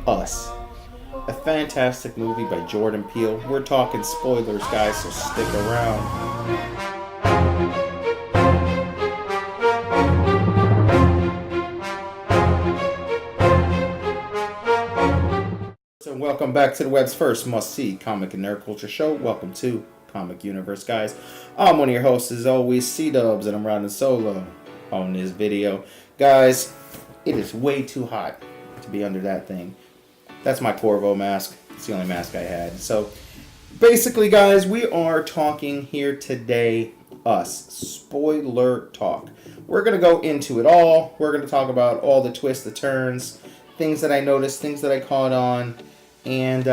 Us. A fantastic movie by Jordan Peele. We're talking spoilers, guys, so stick around. So welcome back to the web's first must-see comic and nerd culture show. Welcome to Comic Universe, guys. I'm one of your hosts, as always, C-Dubs, and I'm riding solo on this video. Guys, it is way too hot to be under that thing. That's my Corvo mask. It's the only mask I had. So, basically, guys, we are talking here today, Us. Spoiler talk. We're going to go into it all. We're going to talk about all the twists, the turns, things that I noticed, things that I caught on. And,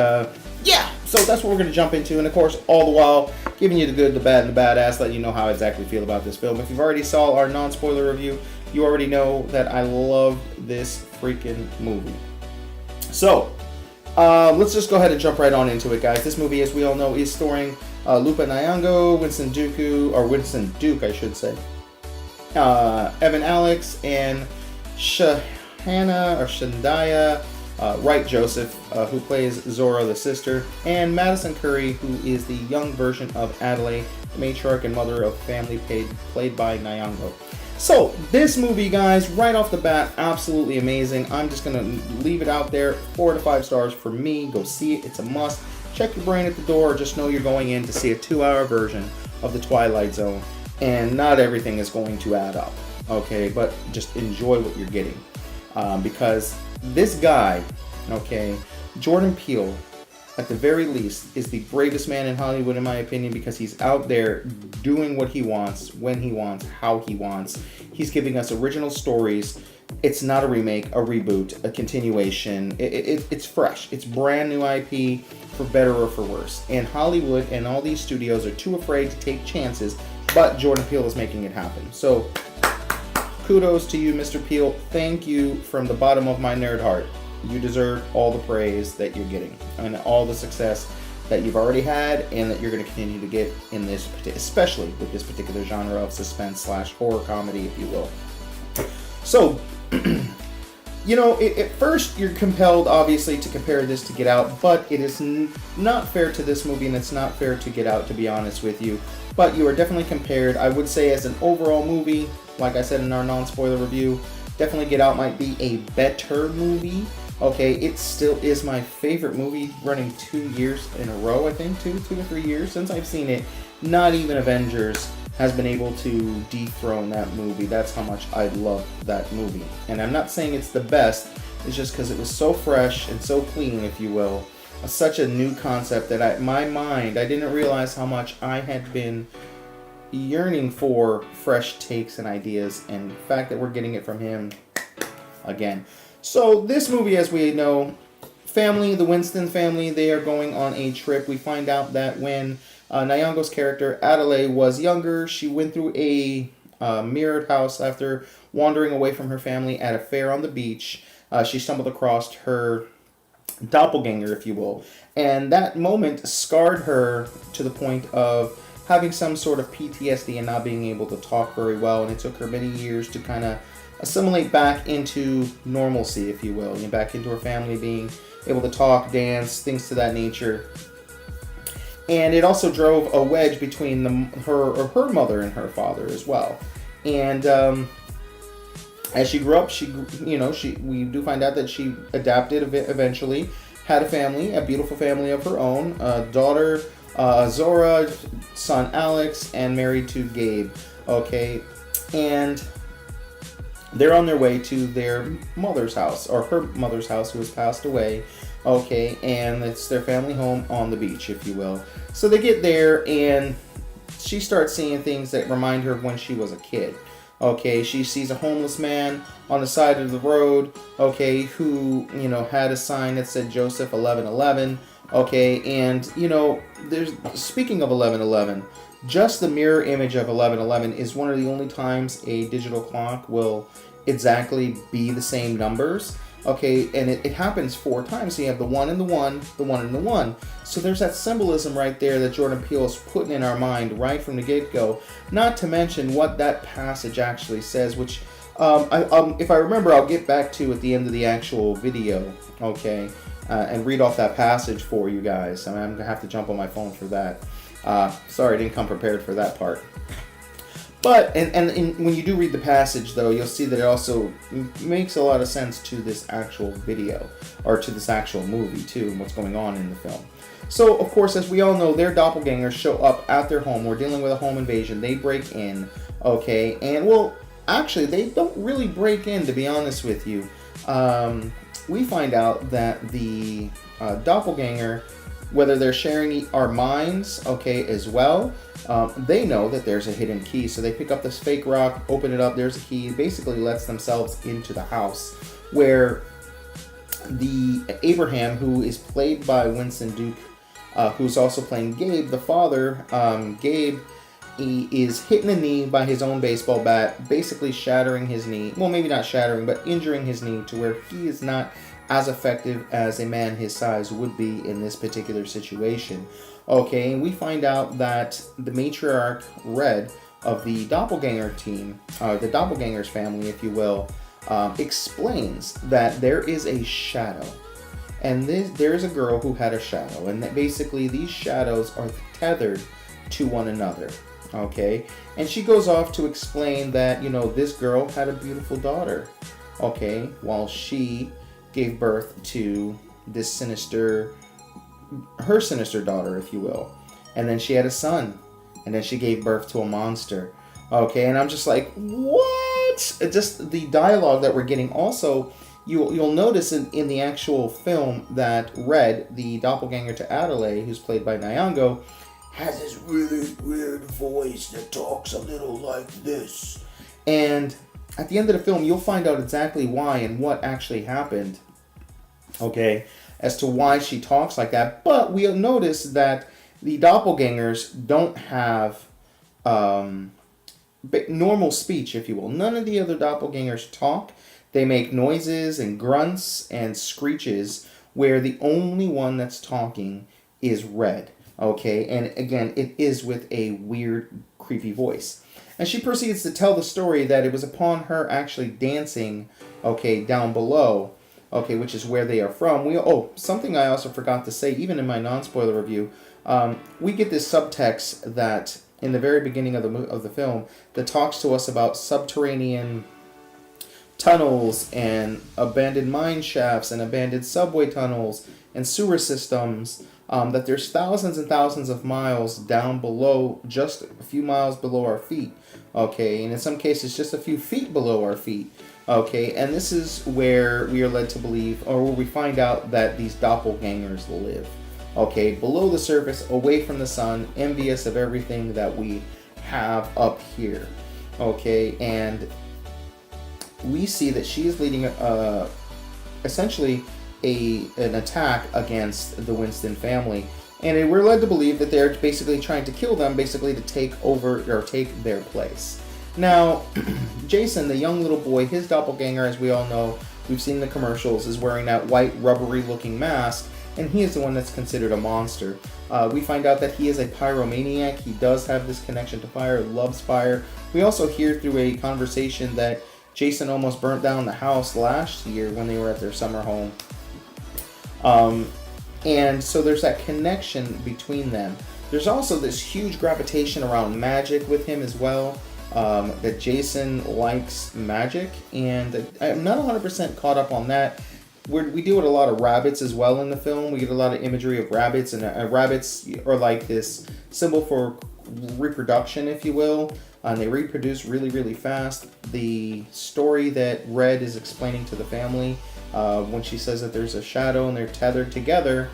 yeah, so that's what we're going to jump into. And, of course, all the while, giving you the good, the bad, and the badass, letting you know how I exactly feel about this film. If you've already saw our non-spoiler review, you already know that I love this freaking movie. So, let's just go ahead and jump right on into it, guys. This movie, as we all know, is starring Lupita Nyong'o, Winston Duke, I should say, Evan Alex, and Shandaya Wright Joseph, who plays Zora, the sister, and Madison Curry, who is the young version of Adelaide, matriarch and mother of family, played by Nyong'o. So, this movie, guys, right off the bat, absolutely amazing. I'm just going to leave it out there, 4 to 5 stars for me. Go see it. It's a must. Check your brain at the door. Just know you're going in to see a 2-hour version of The Twilight Zone, and not everything is going to add up, okay? But just enjoy what you're getting, because this guy, okay, Jordan Peele, at the very least, is the bravest man in Hollywood, in my opinion, because he's out there doing what he wants, when he wants, how he wants. He's giving us original stories. It's not a remake, a reboot, a continuation. It's fresh. It's brand new IP, for better or for worse. And Hollywood and all these studios are too afraid to take chances, but Jordan Peele is making it happen. So, kudos to you, Mr. Peele. Thank you from the bottom of my nerd heart. You deserve all the praise that you're getting and all the success that you've already had and that you're going to continue to get in this, especially with this particular genre of suspense/horror comedy, if you will. So, you know, at first you're compelled, obviously, to compare this to Get Out, but it is not fair to this movie, and it's not fair to Get Out, to be honest with you. But you are definitely compared. I would say, as an overall movie, like I said in our non-spoiler review, definitely Get Out might be a better movie. Okay, it still is my favorite movie, running 2 years in a row, I think, 2 to 3 years since I've seen it. Not even Avengers has been able to dethrone that movie. That's how much I love that movie. And I'm not saying it's the best, it's just because it was so fresh and so clean, if you will. Such a new concept that in my mind, I didn't realize how much I had been yearning for fresh takes and ideas, and the fact that we're getting it from him again. So this movie, as we know, the Winston family, they are going on a trip. We find out that when Nyong'o's character Adelaide was younger, she went through a mirrored house after wandering away from her family at a fair on the beach. She stumbled across her doppelganger, if you will, and that moment scarred her to the point of having some sort of PTSD and not being able to talk very well, and it took her many years to kind of assimilate back into normalcy, if you will, and back into her family, being able to talk, dance, things to that nature. And it also drove a wedge between her mother and her father as well. And as she grew up, we do find out that she adapted eventually, had a family, a beautiful family of her own, a daughter, Zora, son Alex, and married to Gabe. Okay, and they're on their way to their mother's house, or her mother's house, who has passed away. Okay, and it's their family home on the beach, if you will. So they get there, and she starts seeing things that remind her of when she was a kid. Okay, she sees a homeless man on the side of the road, okay, who, had a sign that said Joseph 1111. Okay, and, speaking of 1111, just the mirror image of 1111 is one of the only times a digital clock will exactly be the same numbers. Okay, and it happens 4 times. So you have the 1 and the 1, the 1 and the 1. So there's that symbolism right there that Jordan Peele is putting in our mind right from the get-go. Not to mention what that passage actually says, which If I remember, I'll get back to at the end of the actual video, okay, and read off that passage for you guys. I mean, I'm gonna have to jump on my phone for that. Sorry, I didn't come prepared for that part. But when you do read the passage, though, you'll see that it also makes a lot of sense to this actual video, or to this actual movie too, and what's going on in the film. So, of course, as we all know, their doppelgangers show up at their home. We're dealing with a home invasion. They break in, okay, and well, actually, they don't really break in, to be honest with you. We find out that the doppelganger, whether they're sharing our minds, okay, as well, they know that there's a hidden key. So they pick up this fake rock, open it up, there's a key, basically lets themselves into the house, where the Abraham, who is played by Winston Duke, who's also playing Gabe, the father, Gabe, he is hit in the knee by his own baseball bat, basically shattering his knee. Well, maybe not shattering, but injuring his knee to where he is not as effective as a man his size would be in this particular situation. Okay, and we find out that the matriarch, Red, of the doppelganger team, the doppelgangers family, if you will, explains that there is a shadow. And there is a girl who had a shadow, and that basically these shadows are tethered to one another. Okay, and she goes off to explain that, you know, this girl had a beautiful daughter, okay, while she gave birth to this her sinister daughter, if you will. And then she had a son, and then she gave birth to a monster. Okay, and I'm just like, what? Just the dialogue that we're getting. Also, you'll notice in the actual film that Red, the doppelganger to Adelaide, who's played by Nyong'o, has this really weird voice that talks a little like this. And at the end of the film, you'll find out exactly why and what actually happened, okay, as to why she talks like that. But we'll notice that the doppelgangers don't have normal speech, if you will. None of the other doppelgangers talk. They make noises and grunts and screeches, where the only one that's talking is Red. Okay, and again, it is with a weird, creepy voice. And she proceeds to tell the story that it was upon her actually dancing, okay, down below, okay, which is where they are from. Something I also forgot to say, even in my non-spoiler review, we get this subtext that in the very beginning of the film that talks to us about subterranean tunnels and abandoned mine shafts and abandoned subway tunnels and sewer systems. That there's thousands and thousands of miles down below, just a few miles below our feet, okay, and in some cases just a few feet below our feet, okay, and this is where we are led to believe, or where we find out that these doppelgangers live, okay, below the surface, away from the sun, envious of everything that we have up here, okay, and we see that she is leading essentially an attack against the Winston family, and we're led to believe that they're basically trying to kill them, basically to take over or take their place. Now, Jason, the young little boy, his doppelganger, as we all know, we've seen in the commercials, is wearing that white rubbery looking mask, and he is the one that's considered a monster. We find out that he is a pyromaniac. He does have this connection to fire, loves fire. We also hear through a conversation that Jason almost burnt down the house last year when they were at their summer home. And so there's that connection between them. There's also this huge gravitation around magic with him as well, that Jason likes magic, and I'm not 100% caught up on that. We deal with a lot of rabbits as well in the film. We get a lot of imagery of rabbits, and rabbits are like this symbol for reproduction, if you will, and they reproduce really, really fast. The story that Red is explaining to the family, when she says that there's a shadow and they're tethered together,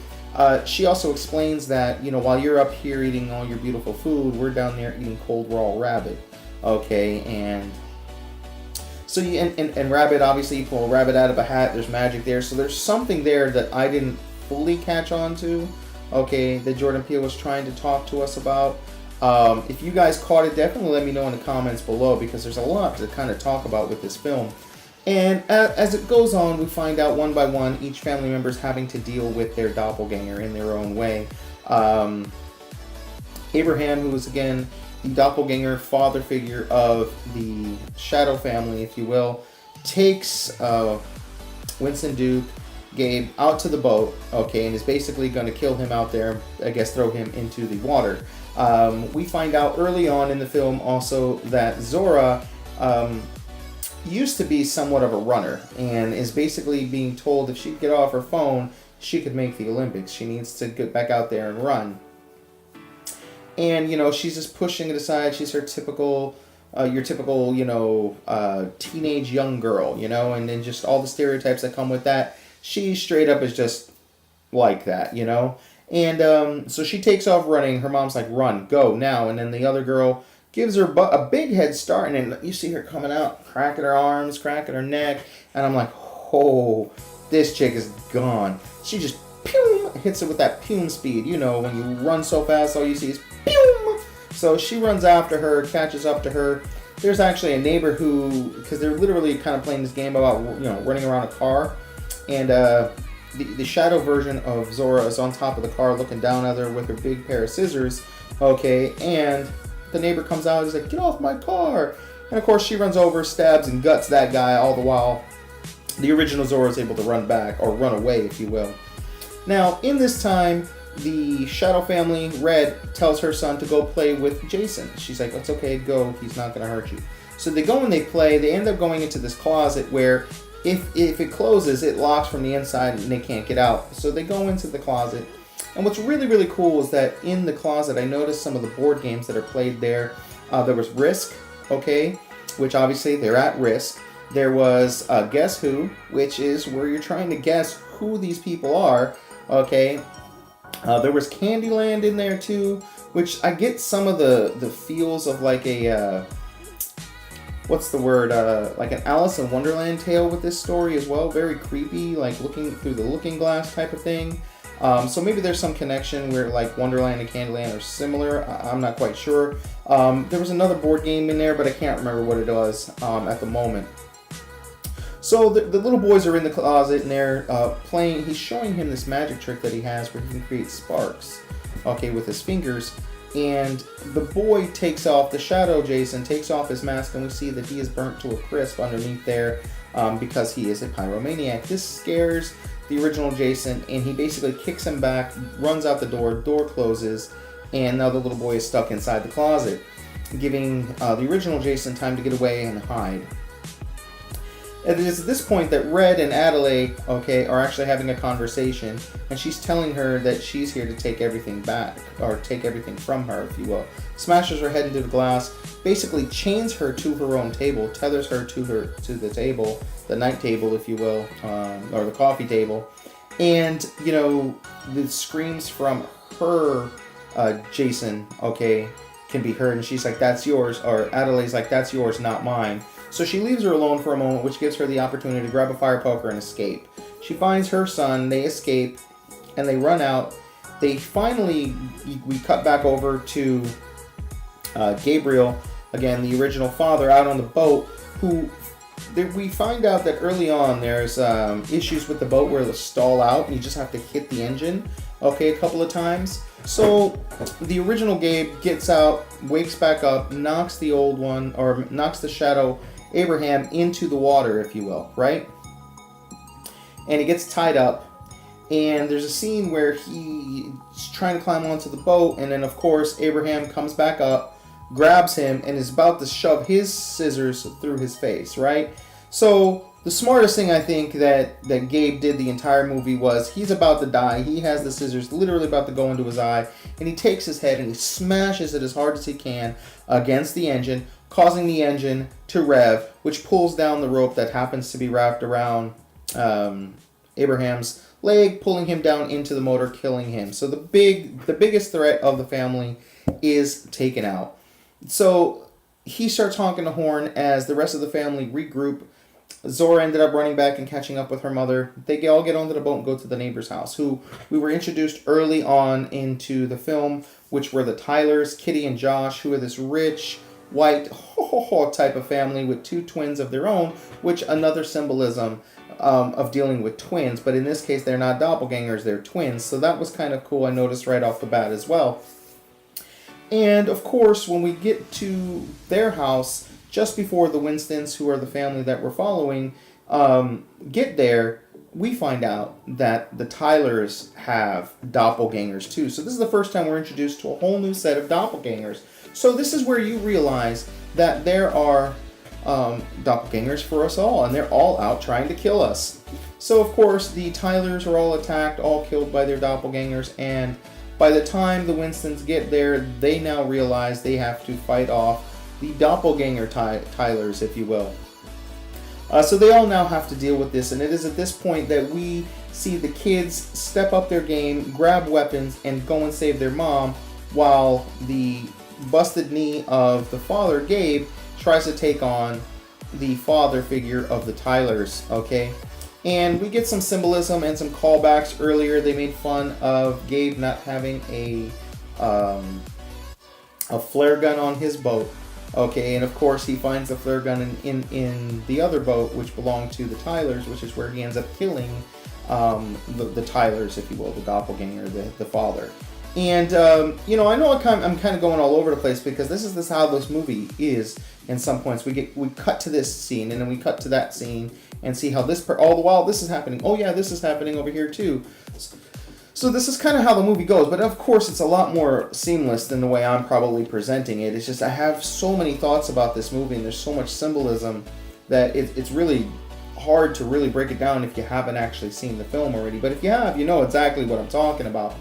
she also explains that, you know, while you're up here eating all your beautiful food, we're down there eating cold raw rabbit. Okay, and so and rabbit, obviously you pull a rabbit out of a hat, there's magic there, so there's something there that I didn't fully catch on to, okay, that Jordan Peele was trying to talk to us about. If you guys caught it, definitely let me know in the comments below, because there's a lot to kind of talk about with this film. And as it goes on, we find out one by one, each family member is having to deal with their doppelganger in their own way. Abraham, who is again the doppelganger father figure of the Shadow family, if you will, takes Winston Duke, Gabe, out to the boat, okay, and is basically going to kill him out there, I guess throw him into the water. We find out early on in the film also that Zora used to be somewhat of a runner and is basically being told if she could get off her phone, she could make the Olympics. She needs to get back out there and run. And, you know, she's just pushing it aside. She's her typical, your typical, you know, teenage young girl, you know, and then just all the stereotypes that come with that. She straight up is just like that, you know. And so she takes off running. Her mom's like, run, go, now. And then the other girl gives her a big head start. And then you see her coming out, cracking her arms, cracking her neck. And I'm like, oh, this chick is gone. She just pew, hits it with that pew speed. You know, when you run so fast, all you see is pew. So she runs after her, catches up to her. There's actually a neighbor who, because they're literally kind of playing this game about, you know, running around a car. And the shadow version of Zora is on top of the car looking down at her with her big pair of scissors. Okay, and the neighbor comes out and he's like, get off my car. And of course she runs over, stabs and guts that guy, all the while the original Zora is able to run back, or run away, if you will. Now, in this time, the Shadow family, Red, tells her son to go play with Jason. She's like, it's okay, go, he's not going to hurt you. So they go and they play. They end up going into this closet where if it closes, it locks from the inside and they can't get out. So they go into the closet. And what's really, really cool is that in the closet, I noticed some of the board games that are played there. There was Risk, okay, which obviously they're at risk. There was Guess Who, which is where you're trying to guess who these people are, okay. There was Candyland in there too, which I get some of the feels of like a, what's the word, like an Alice in Wonderland tale with this story as well. Very creepy, like looking through the looking glass type of thing. So maybe there's some connection where like Wonderland and Candyland are similar. I'm not quite sure. There was another board game in there, but I can't remember what it was at the moment. So the little boys are in the closet and they're playing. He's showing him this magic trick that he has where he can create sparks, okay, with his fingers. And the boy takes off, the Shadow Jason takes off his mask, and we see that he is burnt to a crisp underneath there because he is a pyromaniac. This scares the original Jason, and he basically kicks him back, runs out the door closes, and now the little boy is stuck inside the closet, giving the original Jason time to get away and hide. It is at this point that Red and Adelaide, okay, are actually having a conversation, and she's telling her that she's here to take everything back, or take everything from her, if you will. Smashes her head into the glass, basically chains her to her own table, tethers her to the table, the night table, if you will, or the coffee table, and you know the screams from her Jason, okay, can be heard, and she's like, "That's yours," or Adelaide's like, "That's yours, not mine." So she leaves her alone for a moment, which gives her the opportunity to grab a fire poker and escape. She finds her son, they escape, and they run out. They finally, we cut back over to Gabriel, again, the original father, out on the boat, who, we find out that early on there's issues with the boat where it'll stall out, and you just have to hit the engine, okay, a couple of times. So the original Gabe gets out, wakes back up, knocks the old one, or knocks the Shadow Abraham into the water, if you will, right? And he gets tied up, and there's a scene where he's trying to climb onto the boat, and then of course Abraham comes back up, grabs him, and is about to shove his scissors through his face, right? So the smartest thing I think that Gabe did the entire movie was he's about to die. He has the scissors literally about to go into his eye, and he takes his head and he smashes it as hard as he can against the engine, causing the engine to rev, which pulls down the rope that happens to be wrapped around Abraham's leg, pulling him down into the motor, killing him. So the biggest threat of the family is taken out. So he starts honking the horn as the rest of the family regroup. Zora ended up running back and catching up with her mother. They all get onto the boat and go to the neighbor's house, who we were introduced early on into the film, which were the Tylers, Kitty and Josh, who are this rich, white, type of family with two twins of their own, which another symbolism of dealing with twins. But in this case, they're not doppelgangers, they're twins. So that was kind of cool. I noticed right off the bat as well. And of course, when we get to their house, just before the Winstons, who are the family that we're following, get there, we find out that the Tylers have doppelgangers too. So this is the first time we're introduced to a whole new set of doppelgangers. So this is where you realize that there are doppelgangers for us all, and they're all out trying to kill us. So of course, the Tylers are all attacked, all killed by their doppelgangers, and by the time the Winstons get there, they now realize they have to fight off the doppelganger Tylers, if you will. So they all now have to deal with this, and it is at this point that we see the kids step up their game, grab weapons, and go and save their mom, while the busted knee of the father, Gabe, tries to take on the father figure of the Tylers, okay? And we get some symbolism and some callbacks earlier. They made fun of Gabe not having a flare gun on his boat. Okay, and of course he finds the flare gun in the other boat, which belonged to the Tylers, which is where he ends up killing the Tylers, if you will, the doppelganger, the father. And I know I'm kind of going all over the place, because this is how this movie is. In some points, we cut to this scene, and then we cut to that scene, and see how all the while this is happening. Oh yeah, this is happening over here too. So this is kind of how the movie goes, but of course it's a lot more seamless than the way I'm probably presenting it. It's just I have so many thoughts about this movie, and there's so much symbolism that it's really hard to really break it down if you haven't actually seen the film already. But if you have, you know exactly what I'm talking about.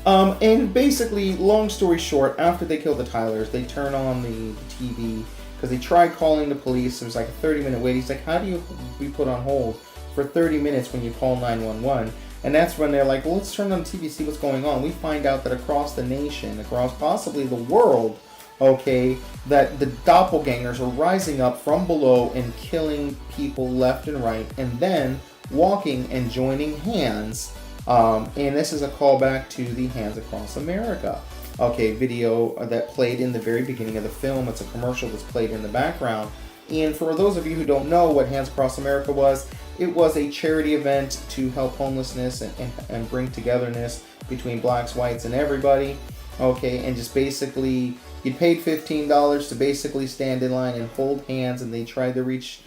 And basically, long story short, after they kill the Tylers, they turn on the TV, because they tried calling the police. It was like a 30-minute wait. He's like, how do you be put on hold for 30 minutes when you call 911? And that's when they're like, well, let's turn on the TV, see what's going on. We find out that across the nation, across possibly the world, okay, that the doppelgangers are rising up from below and killing people left and right, and then walking and joining hands. And this is a callback to the Hands Across America, okay, video that played in the very beginning of the film. It's a commercial that's played in the background. And for those of you who don't know what Hands Across America was, it was a charity event to help homelessness and bring togetherness between blacks, whites, and everybody. Okay, and just basically, you paid $15 to basically stand in line and hold hands, and they tried to reach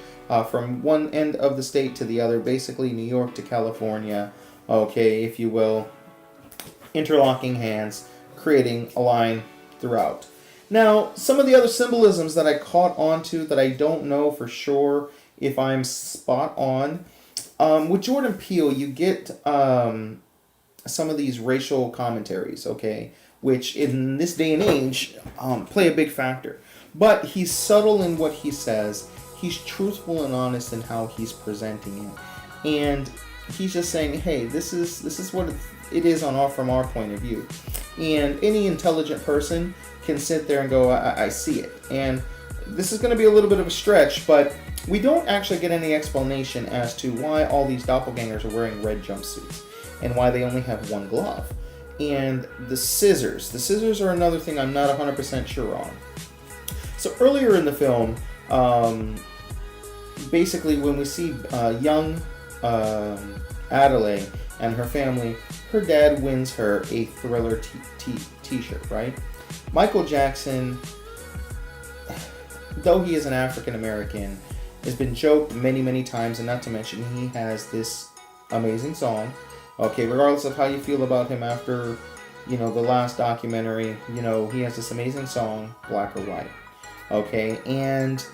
from one end of the state to the other, basically New York to California, okay, if you will, interlocking hands, creating a line throughout. Now, some of the other symbolisms that I caught on to that I don't know for sure if I'm spot on. With Jordan Peele, you get some of these racial commentaries, okay, which in this day and age play a big factor. But he's subtle in what he says. He's truthful and honest in how he's presenting it. And he's just saying, hey, this is what it is from our point of view. And any intelligent person can sit there and go, I see it. And this is going to be a little bit of a stretch, but we don't actually get any explanation as to why all these doppelgangers are wearing red jumpsuits and why they only have one glove. And the scissors. The scissors are another thing I'm not 100% sure on. So earlier in the film, basically when we see young Adelaide and her family, her dad wins her a Thriller t-shirt, right? Michael Jackson, though he is an African American, has been joked many, many times, and not to mention he has this amazing song. Okay, regardless of how you feel about him after, the last documentary, he has this amazing song, Black or White. Okay, and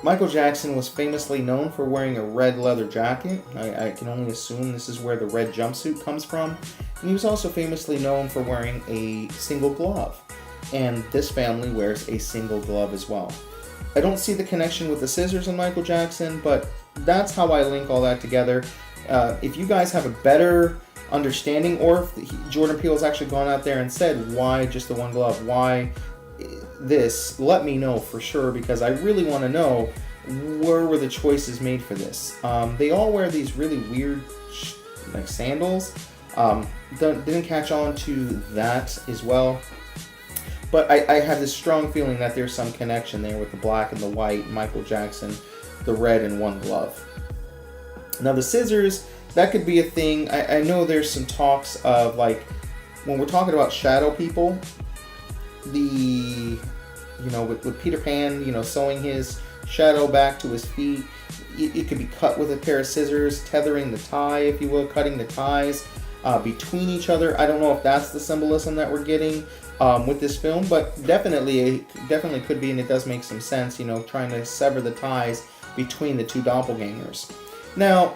Michael Jackson was famously known for wearing a red leather jacket. I can only assume this is where the red jumpsuit comes from. And he was also famously known for wearing a single glove. And this family wears a single glove as well. I don't see the connection with the scissors in Michael Jackson, but that's how I link all that together. If you guys have a better understanding, or if Jordan Peele has actually gone out there and said, why just the one glove? Why this? Let me know for sure, because I really want to know where were the choices made for this. They all wear these really weird like sandals. Didn't catch on to that as well. But I have this strong feeling that there's some connection there with the black and the white, Michael Jackson, the red and one glove. Now the scissors, that could be a thing. I know there's some talks of like when we're talking about shadow people, with Peter Pan, sewing his shadow back to his feet, it could be cut with a pair of scissors, tethering the tie, if you will, cutting the ties between each other. I don't know if that's the symbolism that we're getting with this film, but definitely could be, and it does make some sense, trying to sever the ties between the two doppelgangers. Now,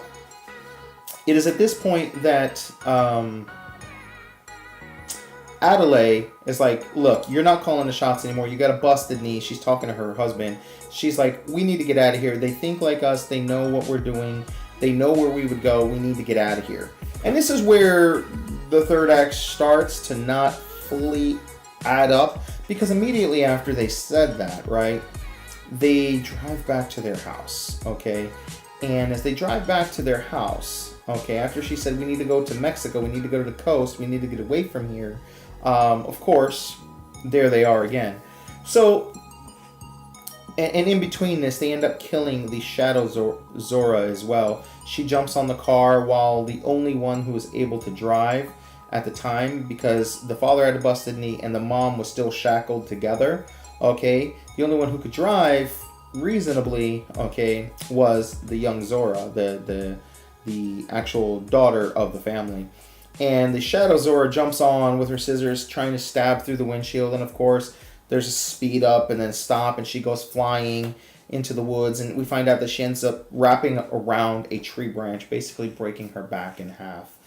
it is at this point that Adelaide is like, look, you're not calling the shots anymore. You got a busted knee. She's talking to her husband. She's like, we need to get out of here. They think like us. They know what we're doing. They know where we would go. We need to get out of here. And this is where the third act starts to not fully add up, because immediately after they said that, right, they drive back to their house, okay? And as they drive back to their house, okay, after she said, we need to go to Mexico, we need to go to the coast, we need to get away from here, of course, there they are again. So, and in between this, they end up killing the Shadow Zora as well. She jumps on the car while the only one who was able to drive at the time, because the father had a busted knee and the mom was still shackled together, okay? The only one who could drive reasonably, okay, was the young Zora, the actual daughter of the family. And the Shadow Zora jumps on with her scissors, trying to stab through the windshield, and of course, there's a speed up and then stop, and she goes flying into the woods, and we find out that she ends up wrapping around a tree branch, basically breaking her back in half.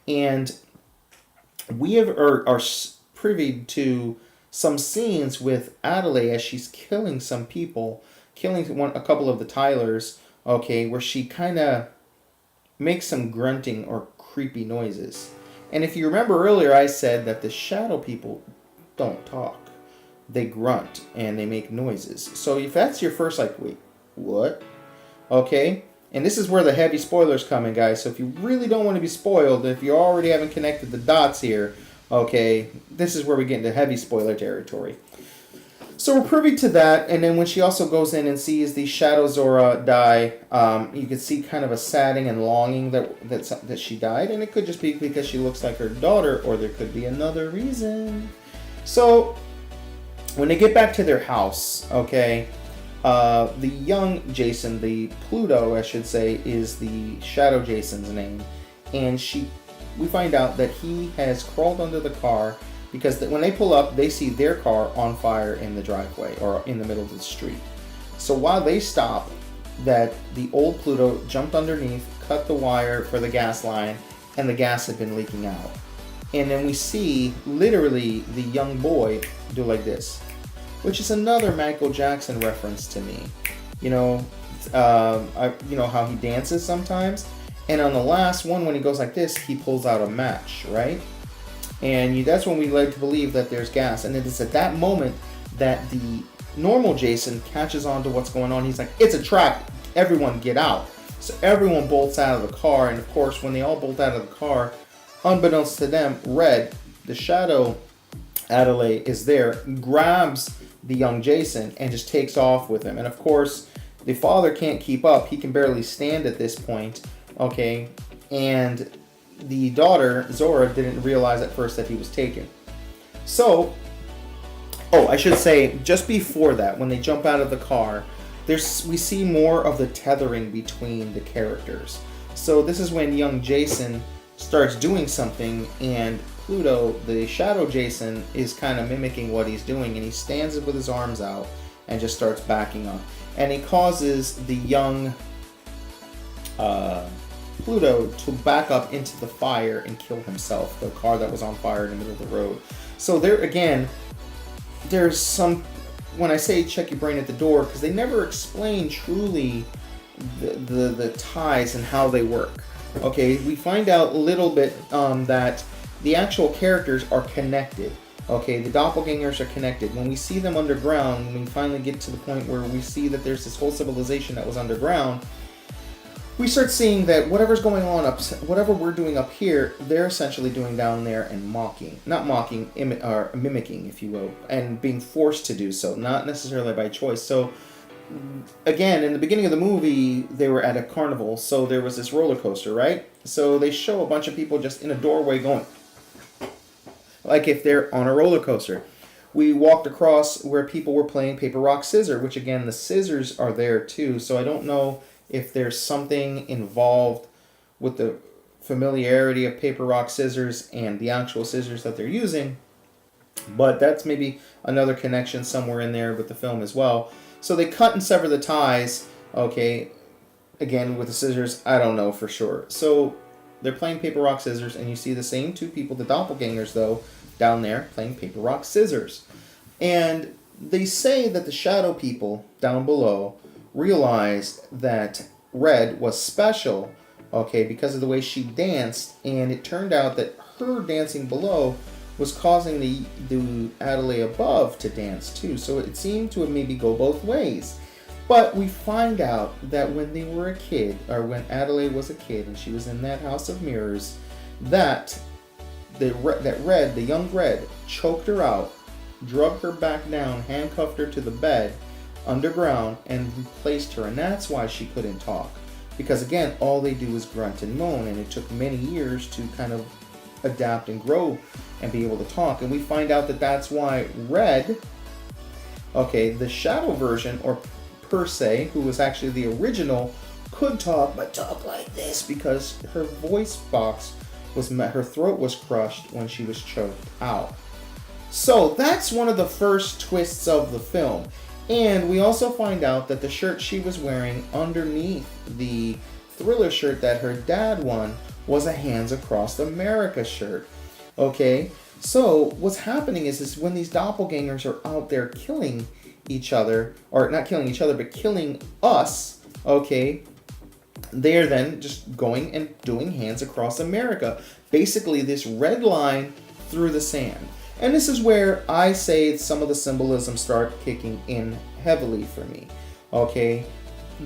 And we are privy to some scenes with Adelaide as she's killing some people, killing a couple of the Tylers, okay, where she kind of makes some grunting or creepy noises. And if you remember earlier, I said that the shadow people don't talk. They grunt and they make noises. So if that's your first, like, wait, what? Okay? And this is where the heavy spoilers come in, guys. So if you really don't want to be spoiled, if you already haven't connected the dots here, okay, this is where we get into heavy spoiler territory. So we're privy to that, and then when she also goes in and sees the Shadow Zora die, you can see kind of a saddening and longing that she died, and it could just be because she looks like her daughter, or there could be another reason. So when they get back to their house, okay, the young Jason, the Pluto, I should say, is the Shadow Jason's name, and we find out that he has crawled under the car because when they pull up, they see their car on fire in the driveway or in the middle of the street. So while they stop, that the old Pluto jumped underneath, cut the wire for the gas line, and the gas had been leaking out. And then we see literally the young boy do like this, which is another Michael Jackson reference to me. You know how he dances sometimes. And on the last one, when he goes like this, he pulls out a match, right? And that's when we like to believe that there's gas. And it is at that moment that the normal Jason catches on to what's going on. He's like, it's a trap. Everyone get out. So everyone bolts out of the car. And of course, when they all bolt out of the car, unbeknownst to them, Red, the Shadow Adelaide, is there, grabs the young Jason and just takes off with him. And of course, the father can't keep up. He can barely stand at this point. Okay, and the daughter, Zora, didn't realize at first that he was taken. So, I should say, just before that, when they jump out of the car, we see more of the tethering between the characters. So this is when young Jason starts doing something, and Pluto, the Shadow Jason, is kind of mimicking what he's doing, and he stands up with his arms out and just starts backing up. And he causes the young Pluto to back up into the fire and kill himself, the car that was on fire in the middle of the road. So there again, there's some, when I say check your brain at the door, because they never explain truly the ties and how they work. Okay, we find out a little bit that the actual characters are connected. Okay, the doppelgangers are connected. When we see them underground, when we finally get to the point where we see that there's this whole civilization that was underground, we start seeing that whatever's going on whatever we're doing up here, they're essentially doing down there and mimicking, if you will, and being forced to do so, not necessarily by choice. So, again, in the beginning of the movie, they were at a carnival, so there was this roller coaster, right? So they show a bunch of people just in a doorway going, like if they're on a roller coaster. We walked across where people were playing paper, rock, scissors, which again, the scissors are there too. So I don't know if there's something involved with the familiarity of paper, rock, scissors and the actual scissors that they're using. But that's maybe another connection somewhere in there with the film as well. So they cut and sever the ties, okay, again with the scissors, I don't know for sure. So they're playing paper, rock, scissors, and you see the same two people, the doppelgangers though, down there playing paper, rock, scissors. And they say that the shadow people down below realized that Red was special, okay, because of the way she danced, and it turned out that her dancing below was causing the Adelaide above to dance too. So it seemed to maybe go both ways. But we find out that when they were a kid, or when Adelaide was a kid and she was in that house of mirrors, that Red, the young Red, choked her out, drug her back down, handcuffed her to the bed underground, and replaced her. And that's why she couldn't talk. Because again, all they do is grunt and moan, and it took many years to kind of adapt and grow and be able to talk. And we find out that that's why Red, okay, the shadow version, or per se, who was actually the original, could talk, but talk like this because her voice box was her throat was crushed when she was choked out. So that's one of the first twists of the film. And we also find out that the shirt she was wearing underneath the Thriller shirt that her dad won was a Hands Across America shirt. Okay, so what's happening is when these doppelgangers are out there killing each other, or not killing each other, but killing us, okay, they're then just going and doing Hands Across America. Basically this red line through the sand. And this is where I say some of the symbolism start kicking in heavily for me. Okay,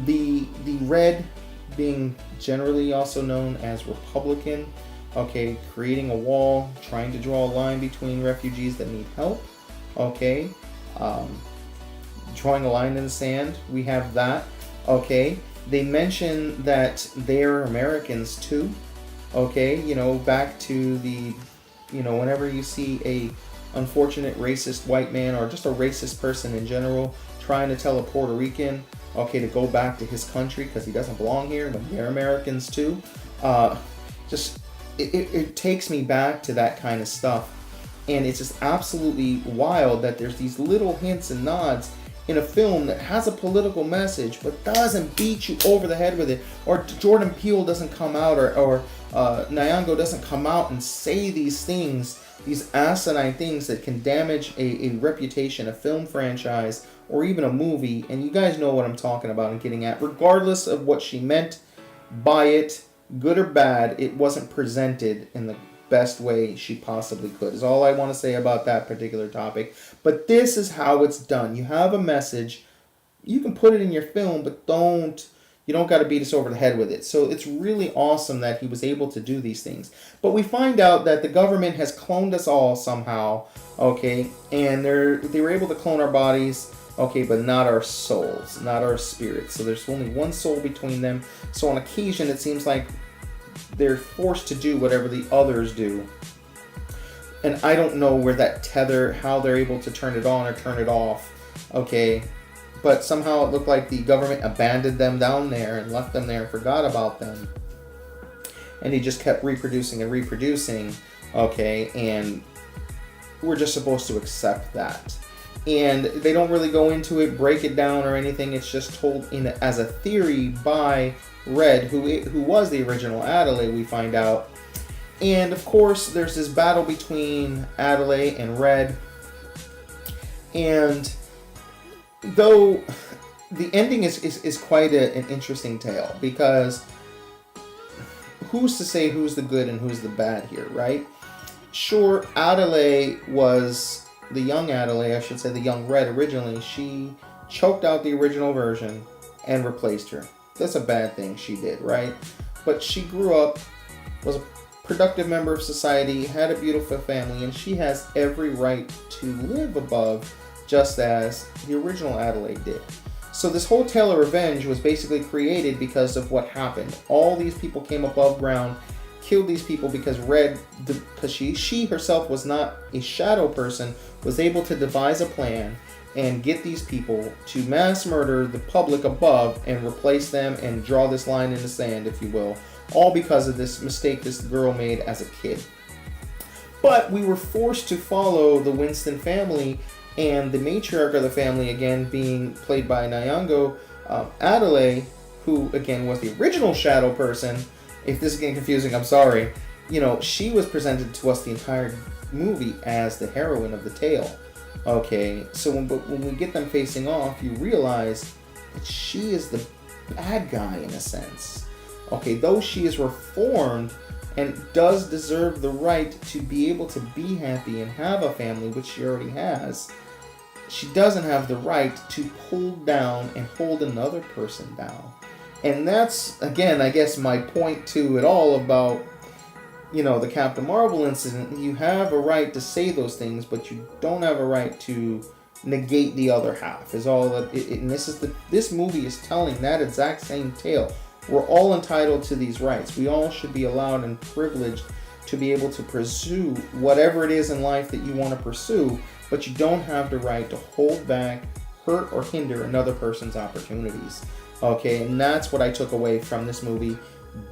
the red being generally also known as Republican, okay, creating a wall, trying to draw a line between refugees that need help, okay, drawing a line in the sand, we have that, okay. They mention that they're Americans too, okay, you know, back to the, you know, whenever you see a unfortunate racist white man or just a racist person in general trying to tell a Puerto Rican, okay, to go back to his country because he doesn't belong here when they're Americans too, it takes me back to that kind of stuff. And it's just absolutely wild that there's these little hints and nods in a film that has a political message but doesn't beat you over the head with it, or Jordan Peele doesn't come out, or Nyong'o doesn't come out and say these things, these asinine things that can damage a reputation, a film franchise, or even a movie. And you guys know what I'm talking about and getting at. Regardless of what she meant by it, good or bad, it wasn't presented in the best way she possibly could, is all I want to say about that particular topic. But this is how it's done. You have a message, you can put it in your film, but you don't got to beat us over the head with it. So it's really awesome that he was able to do these things. But we find out that the government has cloned us all somehow, okay, and they were able to clone our bodies, okay, but not our souls, not our spirits. So there's only one soul between them. So on occasion, it seems like they're forced to do whatever the others do. And I don't know where that tether, how they're able to turn it on or turn it off, okay? But somehow it looked like the government abandoned them down there and left them there and forgot about them. And he just kept reproducing and reproducing, okay? And we're just supposed to accept that. And they don't really go into it, break it down or anything. It's just told as a theory by Red, who was the original Adelaide, we find out. And of course, there's this battle between Adelaide and Red. And though the ending is quite an interesting tale, because who's to say who's the good and who's the bad here, right? Sure, Adelaide was the young Adelaide, I should say the young Red originally. She choked out the original version and replaced her. That's a bad thing she did, right? But she grew up, was a productive member of society, had a beautiful family, and she has every right to live above, just as the original Adelaide did. So this whole tale of revenge was basically created because of what happened. All these people came above ground, killed these people because because she herself was not a shadow person, was able to devise a plan and get these people to mass murder the public above and replace them and draw this line in the sand, if you will, all because of this mistake this girl made as a kid. But we were forced to follow the Winston family, and the matriarch of the family, again being played by Nyong'o, Adelaide, who again was the original shadow person. If this is getting confusing, I'm sorry. You know, she was presented to us the entire movie as the heroine of the tale. Okay, so when we get them facing off, you realize that she is the bad guy in a sense. Okay, though she is reformed and does deserve the right to be able to be happy and have a family, which she already has, she doesn't have the right to pull down and hold another person down. And that's, again, I guess my point to it all about, you know, the Captain Marvel incident. You have a right to say those things, but you don't have a right to negate the other half. Is all that. And this movie is telling that exact same tale. We're all entitled to these rights. We all should be allowed and privileged to be able to pursue whatever it is in life that you want to pursue, but you don't have the right to hold back, hurt, or hinder another person's opportunities. Okay, and that's what I took away from this movie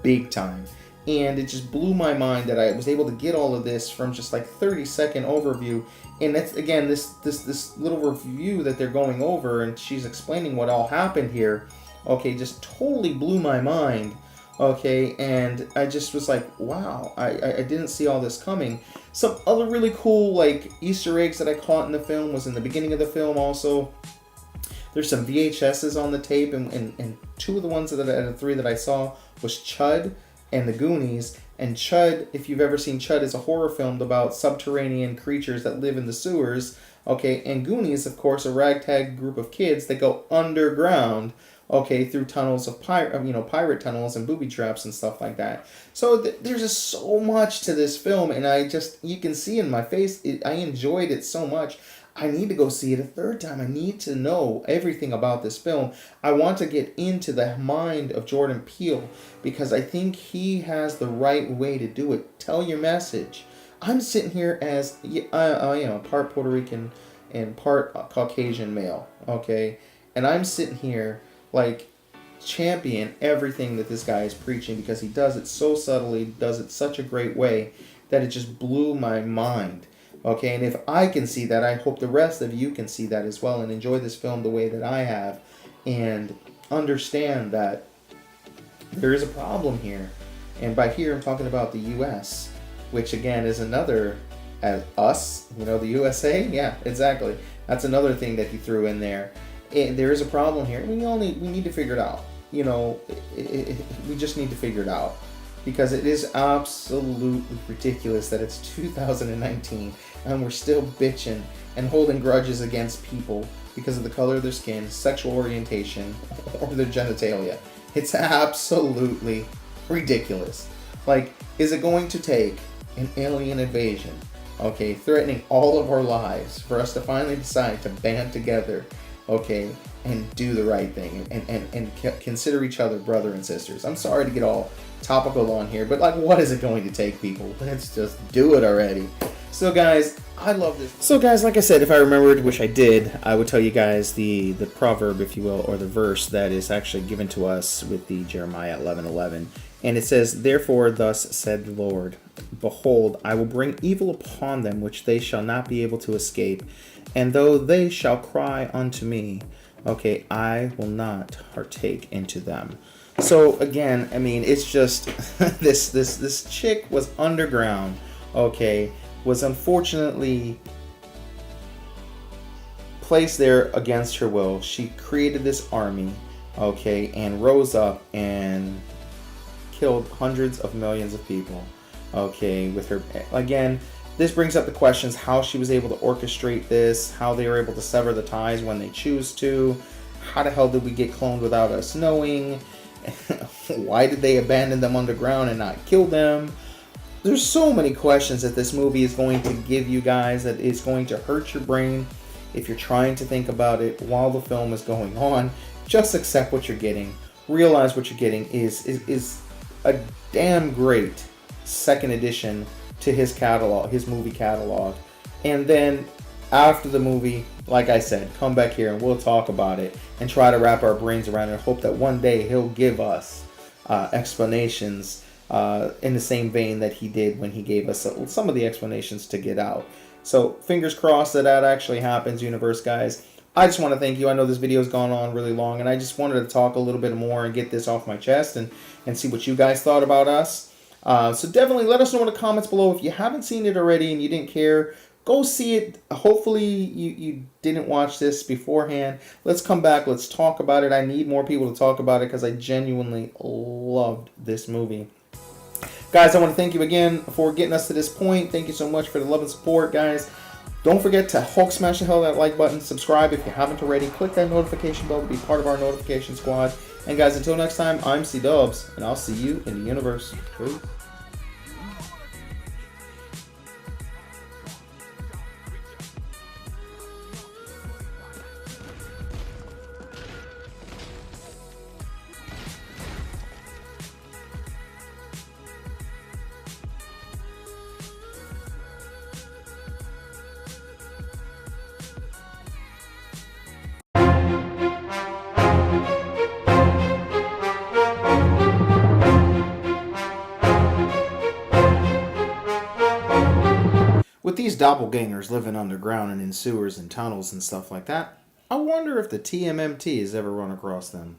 big time. And it just blew my mind that I was able to get all of this from just like 30-second overview. And that's, again, this little review that they're going over, and she's explaining what all happened here. Okay, just totally blew my mind. Okay, and I just was like, wow, I didn't see all this coming. Some other really cool like Easter eggs that I caught in the film was in the beginning of the film also. There's some VHSs on the tape, and two of the ones out of the three that I saw was Chud and the Goonies. And Chud, if you've ever seen Chud, is a horror film about subterranean creatures that live in the sewers. Okay, and Goonies, of course, a ragtag group of kids that go underground. Okay, through tunnels of pirate tunnels and booby traps and stuff like that. So there's just so much to this film, and you can see in my face, I enjoyed it so much. I need to go see it a third time. I need to know everything about this film. I want to get into the mind of Jordan Peele, because I think he has the right way to do it. Tell your message. I'm sitting here as I am part Puerto Rican and part Caucasian male, okay? And I'm sitting here like champion everything that this guy is preaching, because he does it so subtly, does it such a great way that it just blew my mind. Okay, and if I can see that, I hope the rest of you can see that as well and enjoy this film the way that I have, and understand that there is a problem here. And by here, I'm talking about the U.S., which again is another, as us, you know, the USA. Yeah, exactly. That's another thing that he threw in there. There is a problem here. We need to figure it out. You know, we just need to figure it out, because it is absolutely ridiculous that it's 2019 and we're still bitching and holding grudges against people because of the color of their skin, sexual orientation, or their genitalia. It's absolutely ridiculous. Like, is it going to take an alien invasion, okay, threatening all of our lives, for us to finally decide to band together, okay, and do the right thing and consider each other brother and sisters? I'm sorry to get all topical on here, but like, what is it going to take, people? Let's just do it already. So guys, I love this. So guys, like I said, if I remembered, which I did, I would tell you guys the proverb, if you will, or the verse that is actually given to us with the Jeremiah 11:11. And it says, "Therefore thus said the Lord, behold, I will bring evil upon them which they shall not be able to escape, and though they shall cry unto me, okay, I will not partake into them." So again, I mean, it's just this chick was underground, okay, was unfortunately placed there against her will. She created this army, okay, and rose up and killed hundreds of millions of people, okay, with her. Again, this brings up the questions how she was able to orchestrate this, how they were able to sever the ties when they choose to, how the hell did we get cloned without us knowing, why did they abandon them underground and not kill them? There's so many questions that this movie is going to give you guys that is going to hurt your brain if you're trying to think about it while the film is going on. Just accept what you're getting. Realize what you're getting is a damn great second edition to his catalog, his movie catalog. And then after the movie, like I said, come back here and we'll talk about it and try to wrap our brains around it and hope that one day he'll give us explanations in the same vein that he did when he gave us some of the explanations to Get Out. So fingers crossed that that actually happens, Universe guys. I just want to thank you. I know this video's gone on really long, and I just wanted to talk a little bit more and get this off my chest and see what you guys thought about us. So definitely let us know in the comments below. If you haven't seen it already and you didn't care, go see it. Hopefully you didn't watch this beforehand. Let's come back. Let's talk about it. I need more people to talk about it because I genuinely loved this movie. Guys, I want to thank you again for getting us to this point. Thank you so much for the love and support, guys. Don't forget to Hulk smash the hell out of that like button. Subscribe if you haven't already. Click that notification bell to be part of our notification squad. And guys, until next time, I'm C-Dubs, and I'll see you in the universe. Peace. With these doppelgangers living underground and in sewers and tunnels and stuff like that, I wonder if the TMMT has ever run across them.